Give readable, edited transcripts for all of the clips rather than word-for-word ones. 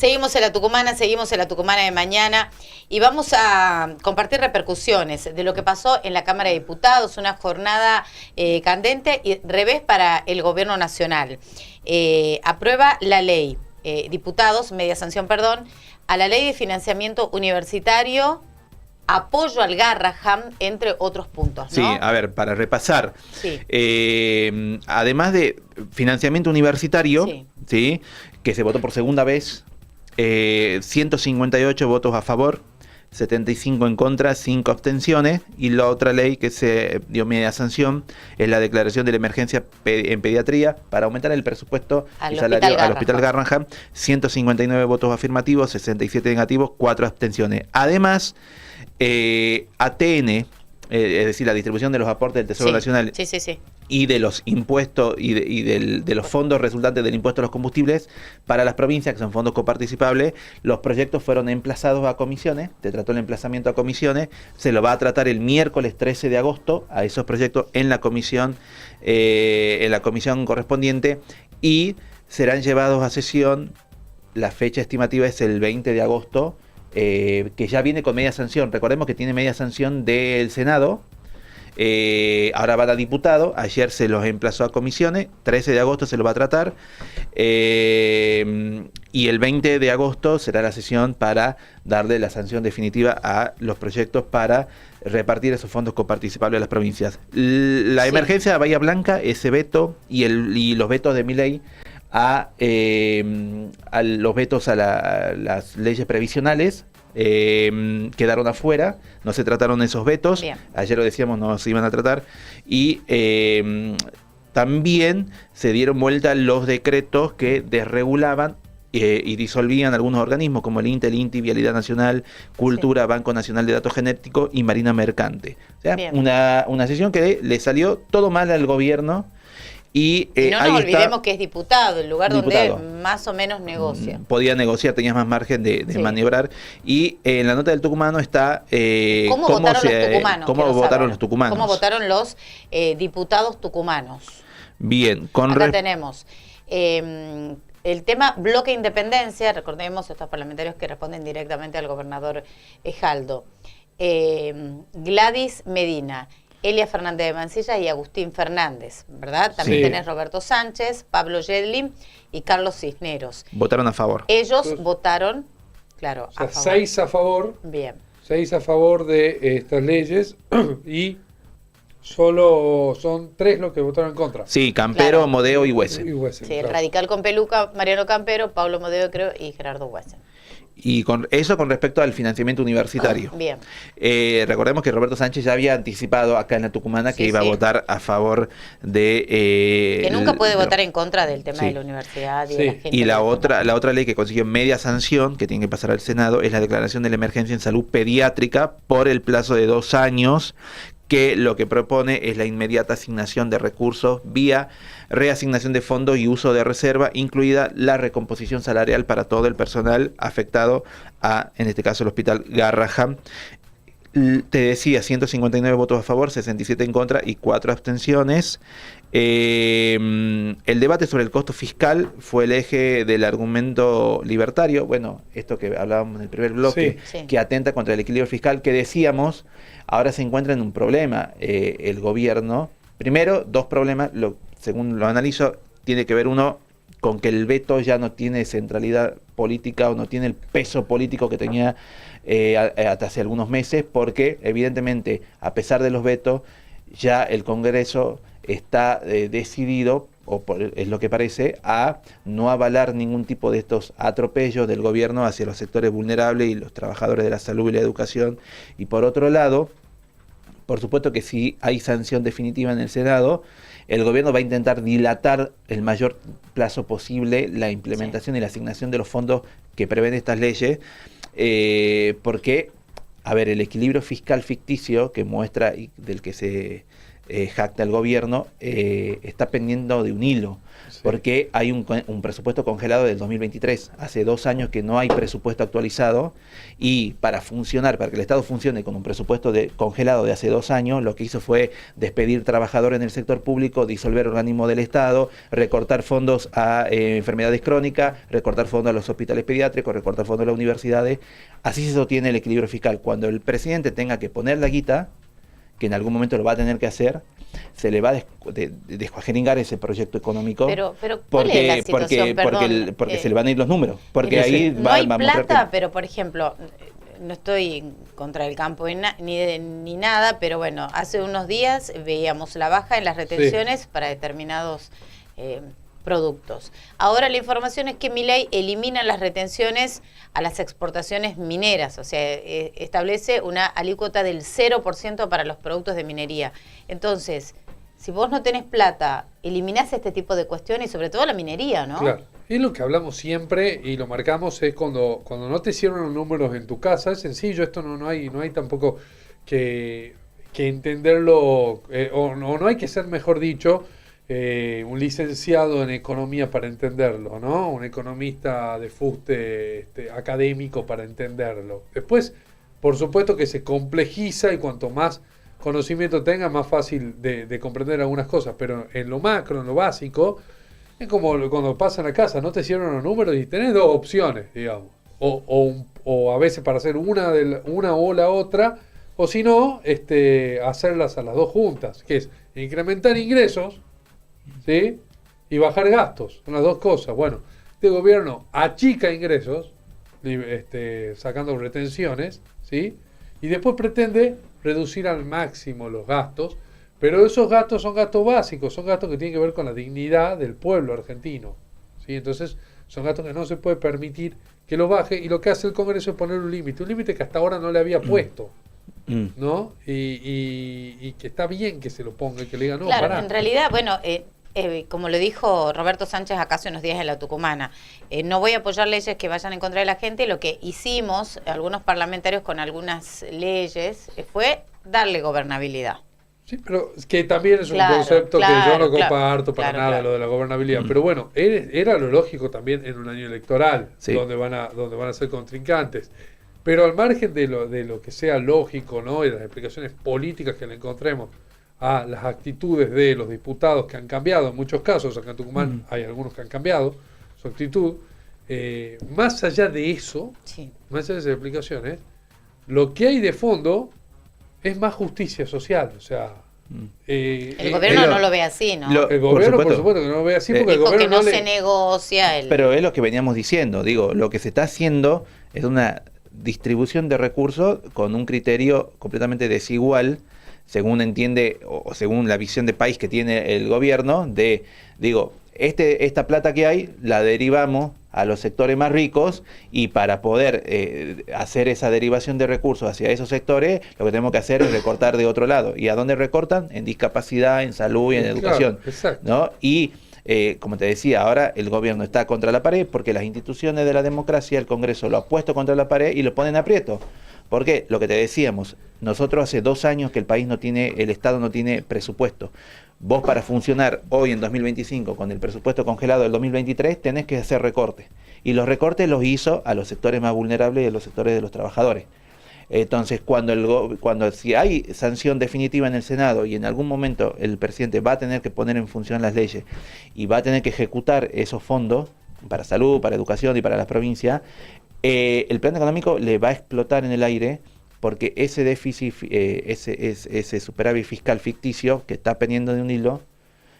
seguimos en la Tucumana de mañana y vamos a compartir repercusiones de lo que pasó en la Cámara de Diputados, una jornada candente y revés para el gobierno nacional. Aprueba la ley, diputados, media sanción, perdón, a la ley de financiamiento universitario, apoyo al Garrahan, entre otros puntos, ¿no? Sí, a ver, para repasar, sí. Además de financiamiento universitario, sí. ¿sí?, que se votó por segunda vez, 158 votos a favor, 75 en contra, 5 abstenciones, y la otra ley que se dio media sanción es la declaración de la emergencia en pediatría para aumentar el presupuesto y salario al Hospital Garrahan, 159 votos afirmativos, 67 negativos, 4 abstenciones. Además, ATN, es decir, la distribución de los aportes del Tesoro Nacional y de los impuestos y de los fondos resultantes del impuesto a los combustibles para las provincias, que son fondos coparticipables, los proyectos fueron emplazados a comisiones, te trató el emplazamiento a comisiones, se lo va a tratar el miércoles 13 de agosto a esos proyectos en la comisión correspondiente, y serán llevados a sesión. La fecha estimativa es el 20 de agosto, que ya viene con media sanción. Recordemos que tiene media sanción del Senado, ahora va a diputado, ayer se los emplazó a comisiones, 13 de agosto se lo va a tratar, y el 20 de agosto será la sesión para darle la sanción definitiva a los proyectos para repartir esos fondos coparticipables a las provincias. La emergencia de Bahía Blanca, ese veto y los vetos de Milei a los vetos a las leyes previsionales quedaron afuera, no se trataron esos vetos. Bien. Ayer lo decíamos, no se iban a tratar, y también se dieron vuelta los decretos que desregulaban y disolvían algunos organismos como el INTE, el INTI, Vialidad Nacional, Cultura, Banco Nacional de Datos Genéticos y Marina Mercante. O sea, una sesión que le salió todo mal al gobierno. Y no nos olvidemos que es diputado, el lugar donde más o menos negocia. Podía negociar, tenías más margen de maniobrar. Y en la nota del tucumano está ¿Cómo votaron los tucumanos? ¿Cómo votaron los diputados tucumanos? Bien. Acá tenemos el tema bloque independencia. Recordemos estos parlamentarios que responden directamente al gobernador Ejaldo. Gladys Medina, Elia Fernández de Mansilla y Agustín Fernández, ¿verdad? También tenés Roberto Sánchez, Pablo Yedlin y Carlos Cisneros. Votaron a favor. Ellos votaron, claro, a favor. 6 a favor. Bien. 6 a favor de estas leyes y solo son 3 los que votaron en contra. Sí, Campero, Modeo y Huesen. Sí, el radical con peluca, Mariano Campero, Pablo Modeo, creo, y Gerardo Huesen. Y con respecto al financiamiento universitario. Bien. Recordemos que Roberto Sánchez ya había anticipado acá en la Tucumana que iba a votar a favor de... que nunca puede votar en contra del tema de la universidad y de la gente. Y la otra ley que consiguió media sanción, que tiene que pasar al Senado, es la declaración de la emergencia en salud pediátrica por el plazo de 2 años, que lo que propone es la inmediata asignación de recursos vía reasignación de fondos y uso de reserva, incluida la recomposición salarial para todo el personal afectado en este caso, el Hospital Garrahan. Te decía, 159 votos a favor, 67 en contra y 4 abstenciones. El debate sobre el costo fiscal fue el eje del argumento libertario. Bueno, esto que hablábamos en el primer bloque, que atenta contra el equilibrio fiscal, que decíamos, ahora se encuentra en un problema. El gobierno, primero, 2 problemas, según lo analizo, tiene que ver uno con que el veto ya no tiene centralidad política o no tiene el peso político que tenía hasta hace algunos meses, porque evidentemente, a pesar de los vetos, ya el Congreso está decidido, es lo que parece, a no avalar ningún tipo de estos atropellos del gobierno hacia los sectores vulnerables y los trabajadores de la salud y la educación. Y por otro lado, por supuesto que si hay sanción definitiva en el Senado, el gobierno va a intentar dilatar el mayor plazo posible la implementación y la asignación de los fondos que prevén estas leyes, porque, a ver, el equilibrio fiscal ficticio que muestra y del que se jacta el gobierno, está pendiendo de un hilo. Sí. Porque hay un presupuesto congelado del 2023. Hace 2 años que no hay presupuesto actualizado, y para funcionar, para que el Estado funcione con un presupuesto congelado de hace 2 años, lo que hizo fue despedir trabajadores en el sector público, disolver organismos del Estado, recortar fondos a enfermedades crónicas, recortar fondos a los hospitales pediátricos, recortar fondos a las universidades. Así se sostiene el equilibrio fiscal. Cuando el presidente tenga que poner la guita, que en algún momento lo va a tener que hacer, se le va a descuajeringar ese proyecto económico. Pero ¿cuál es la situación? Porque se le van a ir los números. Porque ahí no hay plata, pero por ejemplo, no estoy contra el campo ni nada, pero bueno, hace unos días veíamos la baja en las retenciones para determinados productos. Ahora la información es que Milei elimina las retenciones a las exportaciones mineras, o sea, establece una alícuota del 0% para los productos de minería. Entonces, si vos no tenés plata, eliminás este tipo de cuestiones y sobre todo la minería, ¿no? Claro, es lo que hablamos siempre y lo marcamos, es cuando no te hicieron los números en tu casa, es sencillo, esto no hay tampoco que entenderlo, o no hay que ser, mejor dicho, un licenciado en economía para entenderlo, ¿no? Un economista de fuste académico para entenderlo. Después, por supuesto que se complejiza, y cuanto más conocimiento tenga, más fácil de comprender algunas cosas, pero en lo macro, en lo básico, es como cuando pasa en la casa, no te hicieron los números y tenés 2 opciones, digamos, o a veces para hacer una o la otra, o si no, hacerlas a las 2 juntas, que es incrementar ingresos, ¿sí? Y bajar gastos, son las 2 cosas. Bueno, este gobierno achica ingresos, sacando retenciones, ¿sí? Y después pretende reducir al máximo los gastos, pero esos gastos son gastos básicos, son gastos que tienen que ver con la dignidad del pueblo argentino, ¿sí? Entonces son gastos que no se puede permitir que los baje, y lo que hace el Congreso es poner un límite que hasta ahora no le había puesto, ¿no? Y que está bien que se lo ponga y que le diga no, claro, pará. En realidad, bueno, como lo dijo Roberto Sánchez acá hace unos días en la Tucumana, no voy a apoyar leyes que vayan en contra de la gente. Lo que hicimos, algunos parlamentarios con algunas leyes, fue darle gobernabilidad. Sí, pero es que también es un concepto que yo no comparto para nada, lo de la gobernabilidad. Pero bueno, era lo lógico también en un año electoral, sí, donde van a ser contrincantes. Pero al margen de lo que sea lógico, ¿no? Y las explicaciones políticas que le encontremos a las actitudes de los diputados, que han cambiado en muchos casos, acá en Tucumán hay algunos que han cambiado su actitud, más allá de eso, más allá de esas explicaciones, lo que hay de fondo es más justicia social, o sea... el gobierno no lo ve así, ¿no? El gobierno, por supuesto, que no lo ve así, porque el dijo gobierno que no se negocia. Pero es lo que veníamos diciendo, digo, lo que se está haciendo es una distribución de recursos con un criterio completamente desigual, según entiende o según la visión de país que tiene el gobierno, esta plata que hay la derivamos a los sectores más ricos, y para poder hacer esa derivación de recursos hacia esos sectores, lo que tenemos que hacer es recortar de otro lado. ¿Y a dónde recortan? En discapacidad, en salud y en educación. Exacto. ¿No? Y como te decía, ahora el gobierno está contra la pared porque las instituciones de la democracia, el Congreso lo ha puesto contra la pared y lo ponen aprieto. Porque lo que te decíamos, nosotros hace 2 años que el Estado no tiene presupuesto. Vos, para funcionar hoy en 2025 con el presupuesto congelado del 2023, tenés que hacer recortes. Y los recortes los hizo a los sectores más vulnerables y a los sectores de los trabajadores. Entonces, si hay sanción definitiva en el Senado y en algún momento el presidente va a tener que poner en función las leyes y va a tener que ejecutar esos fondos para salud, para educación y para las provincias, el plan económico le va a explotar en el aire, porque ese déficit, ese superávit fiscal ficticio que está pendiendo de un hilo,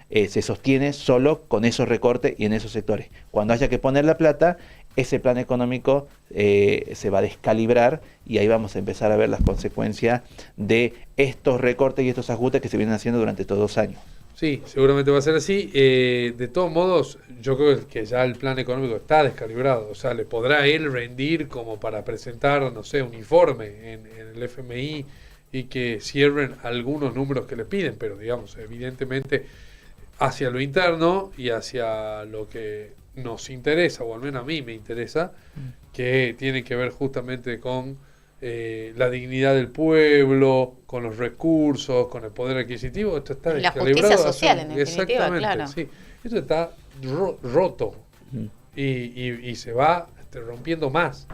se sostiene solo con esos recortes y en esos sectores. Cuando haya que poner la plata, ese plan económico se va a descalibrar, y ahí vamos a empezar a ver las consecuencias de estos recortes y estos ajustes que se vienen haciendo durante estos 2 años. Sí, seguramente va a ser así. De todos modos, yo creo que ya el plan económico está descalibrado. O sea, le podrá él rendir como para presentar, no sé, un informe en el FMI y que cierren algunos números que le piden, pero digamos, evidentemente, hacia lo interno y hacia lo que nos interesa, o al menos a mí me interesa, que tiene que ver justamente con la dignidad del pueblo, con los recursos, con el poder adquisitivo. Esto está La descalibrado justicia social, en definitiva, exactamente, claro. sí. Esto está roto y se va rompiendo más,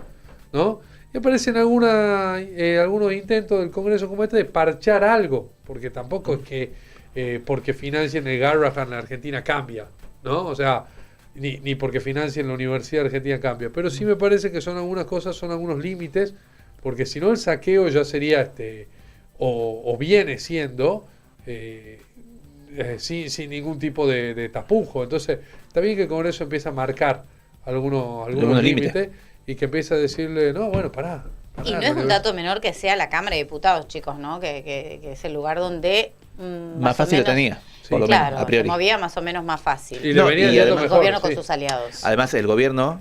¿no? Y aparecen algunos intentos del Congreso como este de parchar algo, porque tampoco es que porque financien el Garrahan en la Argentina cambia, ¿no? O sea, ni porque financien la Universidad Argentina cambia, pero sí me parece que son algunas cosas, son algunos límites, porque si no el saqueo ya sería o viene siendo sin ningún tipo de tapujo. Entonces está bien que el Congreso empieza a marcar algunos límites y que empieza a decirle, no, bueno, pará. Y no es un dato menor que sea la Cámara de Diputados, chicos, ¿no? Que es el lugar donde más fácil lo tenía, por lo claro, menos, a priori. se movía más o menos más fácil. Y le venía yendo el mejor, gobierno con sí. sus aliados. Además, el gobierno,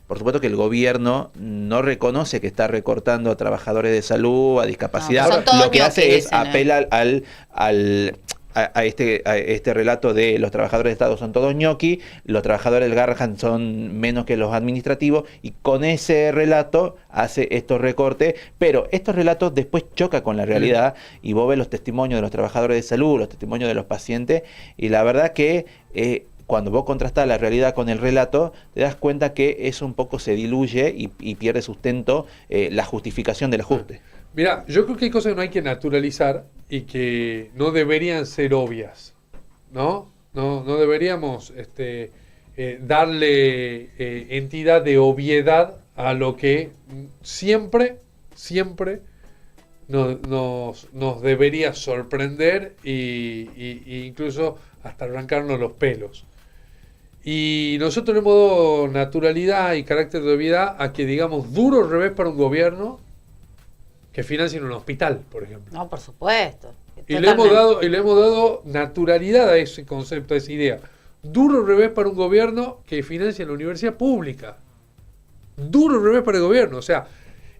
por supuesto que el gobierno no reconoce que está recortando a trabajadores de salud, a discapacidad. No, son todos lo que hace ñoquis, es dicen, apela a este relato de los trabajadores de Estado son todos ñoqui, los trabajadores del Garrahan son menos que los administrativos, y con ese relato hace estos recortes, pero estos relatos después chocan con la realidad, y vos ves los testimonios de los trabajadores de salud, los testimonios de los pacientes, y la verdad que cuando vos contrastás la realidad con el relato, te das cuenta que eso un poco se diluye y pierde sustento la justificación del ajuste. Mira, yo creo que hay cosas que no hay que naturalizar y que no deberían ser obvias, ¿no? No deberíamos darle entidad de obviedad a lo que siempre nos debería sorprender y incluso hasta arrancarnos los pelos. Y nosotros le hemos dado naturalidad y carácter de obviedad a que digamos duro revés para un gobierno que financien un hospital, por ejemplo. No, por supuesto. Y le hemos dado naturalidad a ese concepto, a esa idea. Duro revés para un gobierno que financia la universidad pública. Duro revés para el gobierno. O sea,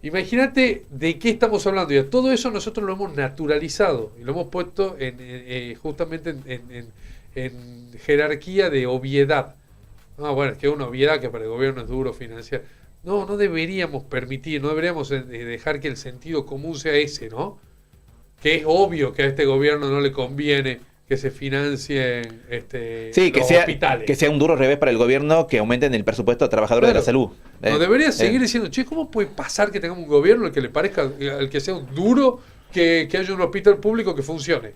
imagínate de qué estamos hablando. Y a todo eso nosotros lo hemos naturalizado y lo hemos puesto justamente en jerarquía de obviedad. No, bueno, es que es una obviedad que para el gobierno es duro financiar. No deberíamos permitir, no deberíamos dejar que el sentido común sea ese, ¿no? Que es obvio que a este gobierno no le conviene que se financien los hospitales. Que sea un duro revés para el gobierno que aumenten el presupuesto a trabajadores de la salud. No debería seguir diciendo, che, ¿cómo puede pasar que tengamos un gobierno al que le parezca, al que sea un duro que haya un hospital público que funcione?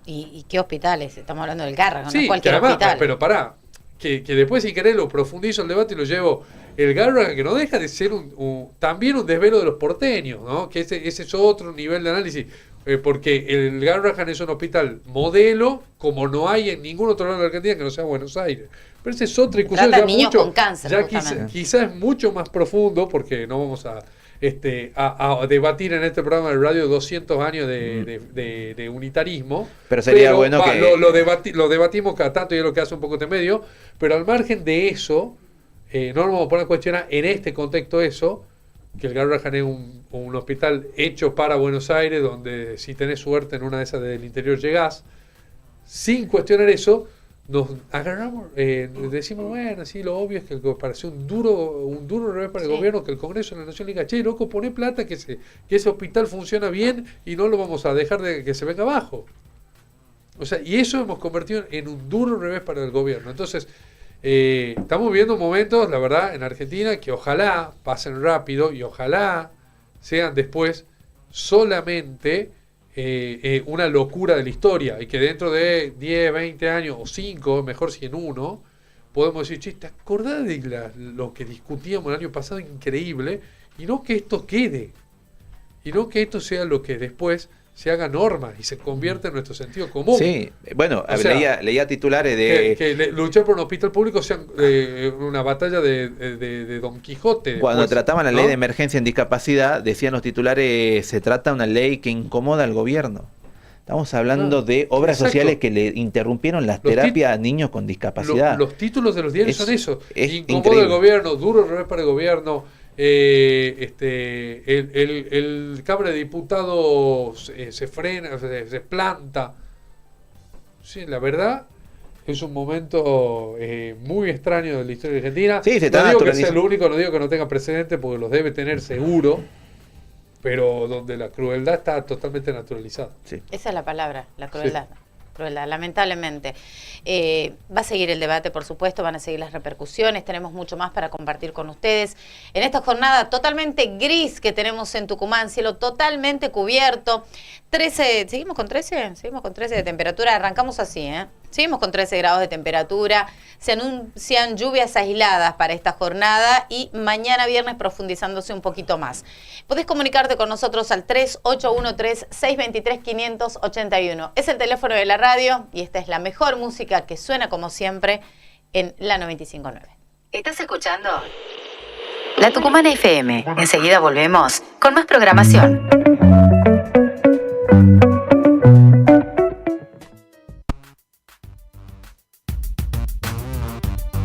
¿Y qué hospitales? Estamos hablando del Garrahan, sí, no cualquier además, hospital. Pero pará, que después si querés lo profundizo el debate y lo llevo. El Garrahan, que no deja de ser también un desvelo de los porteños, ¿no? Que ese es otro nivel de análisis. Porque el Garrahan es un hospital modelo, como no hay en ningún otro lado de la Argentina que no sea Buenos Aires. Pero esa es otra discusión. Trata niños con cáncer, ya quizás es mucho más profundo, porque no vamos a debatir en este programa de radio 200 años de unitarismo. Pero sería bueno que... Lo debatimos cada tanto y es lo que hace un poco de medio, pero al margen de eso, no nos vamos a poner a cuestionar en este contexto eso, que el Garrahan es un hospital hecho para Buenos Aires, donde si tenés suerte en una de esas del interior llegás. Sin cuestionar eso, nos agarramos, decimos, bueno, sí, lo obvio es que pareció un duro revés para el gobierno, que el Congreso de la Nación le diga, che, loco, poné plata, que ese hospital funciona bien y no lo vamos a dejar de que se venga abajo. O sea, y eso hemos convertido en un duro revés para el gobierno. Entonces, estamos viviendo momentos, la verdad, en Argentina que ojalá pasen rápido y ojalá sean después solamente una locura de la historia y que dentro de 10, 20 años o 5, mejor si en uno, podemos decir, che, ¿te acordás de lo que discutíamos el año pasado? Increíble. Y no que esto quede. Y no que esto sea lo que después se haga norma y se convierta en nuestro sentido común. Sí, bueno, leía titulares de... Que luchar por un hospital público sea una batalla de Don Quijote. Cuando después, trataban la ley de emergencia en discapacidad, decían los titulares, se trata de una ley que incomoda al gobierno. Estamos hablando de obras sociales que le interrumpieron las terapias a niños con discapacidad. Los títulos de los diarios son eso. Incomoda increíble. al gobierno, duro revés para el gobierno. El Cámara de Diputados se frena, se planta. Sí, la verdad es un momento muy extraño de la historia argentina. Sí, no digo que sea lo único, no digo que no tenga precedente, porque los debe tener seguro. pero donde la crueldad está totalmente naturalizada. Sí. Esa es la palabra, la crueldad. Crueldad, lamentablemente. Va a seguir el debate, por supuesto, van a seguir las repercusiones, tenemos mucho más para compartir con ustedes. En esta jornada totalmente gris que tenemos en Tucumán, cielo totalmente cubierto, 13, ¿seguimos con 13? Seguimos con 13 de temperatura, arrancamos así, ¿eh? Seguimos con 13 grados de temperatura, se anuncian lluvias aisladas para esta jornada y mañana viernes profundizándose un poquito más. Podés comunicarte con nosotros al 3813-623-581. Es el teléfono de la radio y esta es la mejor música que suena como siempre en la 95.9. ¿Estás escuchando? La Tucumana FM. Enseguida volvemos con más programación.